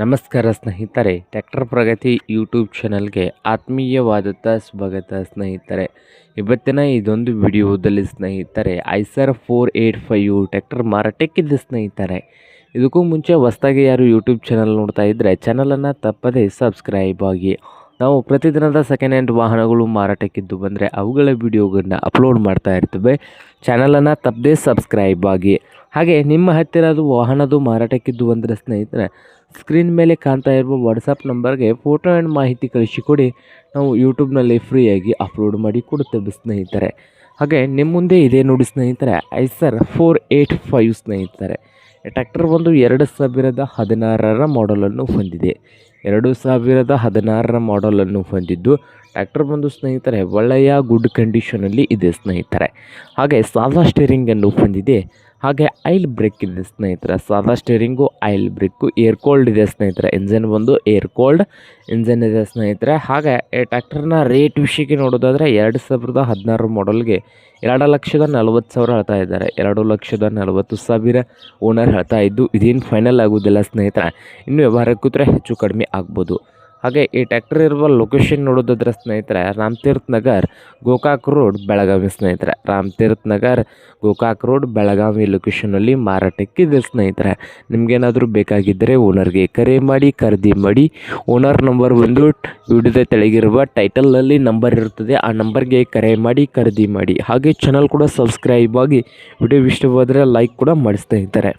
ನಮಸ್ಕಾರ ಸ್ನೇಹಿತರೆ, ಟ್ರ್ಯಾಕ್ಟರ್ ಪ್ರಗತಿ ಯೂಟ್ಯೂಬ್ ಚಾನಲ್ಗೆ ಆತ್ಮೀಯವಾದಂಥ ಸ್ವಾಗತ ಸ್ನೇಹಿತರೆ. ಇವತ್ತಿನ ಇದೊಂದು ವಿಡಿಯೋದಲ್ಲಿ ಸ್ನೇಹಿತರೆ ಐಸರ್ 485 ಟ್ರ್ಯಾಕ್ಟರ್ ಮಾರಾಟಕ್ಕಿದೆ ಸ್ನೇಹಿತರೆ. ಇದಕ್ಕೂ ಮುಂಚೆ ಹೊಸದಾಗಿ ಯಾರು ಯೂಟ್ಯೂಬ್ ಚಾನಲ್ ನೋಡ್ತಾ ಇದ್ದರೆ ಚಾನಲನ್ನು ತಪ್ಪದೇ ಸಬ್ಸ್ಕ್ರೈಬ್ ಆಗಿ. ನಾವು ಪ್ರತಿದಿನದ ಸೆಕೆಂಡ್ ಹ್ಯಾಂಡ್ ವಾಹನಗಳು ಮಾರಾಟಕ್ಕಿದ್ದು ಬಂದರೆ ಅವುಗಳ ವಿಡಿಯೋಗಳನ್ನ ಅಪ್ಲೋಡ್ ಮಾಡ್ತಾ ಇರ್ತೇವೆ. ಚಾನಲನ್ನು ತಪ್ಪದೇ ಸಬ್ಸ್ಕ್ರೈಬ್ ಆಗಿ. ಹಾಗೆ ನಿಮ್ಮ ಹತ್ತಿರದು ವಾಹನದು ಮಾರಾಟಕ್ಕಿದ್ದು ಅಂದರೆ ಸ್ನೇಹಿತರೆ ಸ್ಕ್ರೀನ್ ಮೇಲೆ ಕಾಣ್ತಾ ಇರುವ ವಾಟ್ಸಪ್ ನಂಬರ್ಗೆ ಫೋಟೋ ಆ್ಯಂಡ್ ಮಾಹಿತಿ ಕಳಿಸಿಕೊಡಿ. ನಾವು ಯೂಟ್ಯೂಬ್ನಲ್ಲಿ ಫ್ರೀಯಾಗಿ ಅಪ್ಲೋಡ್ ಮಾಡಿ ಕೊಡುತ್ತೇವೆ ಸ್ನೇಹಿತರೆ. ಹಾಗೆ ನಿಮ್ಮ ಮುಂದೆ ಇದೆ ನೋಡಿ ಸ್ನೇಹಿತರೆ ಐಸರ್ 485 ಸ್ನೇಹಿತರೆ. ಟ್ರ್ಯಾಕ್ಟರ್ ಒಂದು 2016 ಮಾಡಲನ್ನು ಹೊಂದಿದೆ. 2016 ಮಾಡಲನ್ನು ಹೊಂದಿದ್ದು ಟ್ರ್ಯಾಕ್ಟರ್ ಬಂದು ಸ್ನೇಹಿತರೆ ಒಳ್ಳೆಯ ಗುಡ್ ಕಂಡೀಷನಲ್ಲಿ ಇದೆ ಸ್ನೇಹಿತರೆ. ಹಾಗೆ ಸಾದಾ ಸ್ಟೇರಿಂಗನ್ನು ಹೊಂದಿದೆ. ಹಾಗೆ ಆಯಿಲ್ ಬ್ರೇಕ್ ಇದೆ ಸ್ನೇಹಿತರೆ. ಸಾದಾ steering, oil break, air cold ಇದೆ ಸ್ನೇಹಿತರೆ. ಇಂಜನ್ ಒಂದು ಏರ್ ಕೋಲ್ಡ್ ಇಂಜನ್ ಇದೆ ಸ್ನೇಹಿತರೆ. ಹಾಗೆ ಈ ಟ್ರ್ಯಾಕ್ಟರ್ನ ರೇಟ್ ವಿಷಯಕ್ಕೆ ನೋಡೋದಾದರೆ 2016 ಮಾಡಲ್ಗೆ 2,40,000 ಹೇಳ್ತಾ ಇದ್ದಾರೆ. 2,40,000 ಓನರ್ ಹೇಳ್ತಾ ಇದ್ದು ಇದೇನು ಫೈನಲ್ ಆಗೋದಿಲ್ಲ ಸ್ನೇಹಿತರೆ. ಇನ್ನು ವ್ಯವಹಾರ ಕೂತ್ರೆ ಹೆಚ್ಚು ಕಡಿಮೆ ಆಗ್ಬೋದು. ಹಾಗೆ ಈ ಟ್ರ್ಯಾಕ್ಟರ್ ಇರುವ ಲೊಕೇಶನ್ ನೋಡೋದಾದ್ರೆ ಸ್ನೇಹಿತರೆ ರಾಮತೀರ್ಥ ನಗರ್, ಗೋಕಾಕ್ ರೋಡ್, ಬೆಳಗಾವಿ ಸ್ನೇಹಿತರೆ. ರಾಮತೀರ್ಥ ನಗರ್, ಗೋಕಾಕ್ ರೋಡ್, ಬೆಳಗಾವಿ ಲೊಕೇಶನಲ್ಲಿ ಮಾರಾಟಕ್ಕಿದೆ ಸ್ನೇಹಿತರೆ. ನಿಮಗೇನಾದರೂ ಬೇಕಾಗಿದ್ದರೆ ಓನರ್ಗೆ ಕರೆ ಮಾಡಿ ಖರೀದಿ ಮಾಡಿ. ಓನರ್ ನಂಬರ್ ಒಂದು ವಿಡಿಯೋದ ತೆಳಗಿರುವ ಟೈಟಲ್ನಲ್ಲಿ ನಂಬರ್ ಇರುತ್ತದೆ. ಆ ನಂಬರ್ಗೆ ಕರೆ ಮಾಡಿ ಖರೀದಿ ಮಾಡಿ. ಹಾಗೆ ಚಾನಲ್ ಕೂಡ ಸಬ್ಸ್ಕ್ರೈಬ್ ಆಗಿ. ವಿಡಿಯೋ ಇಷ್ಟವಾದರೆ ಲೈಕ್ ಕೂಡ ಮಾಡಿ ಸ್ನೇಹಿತರೆ.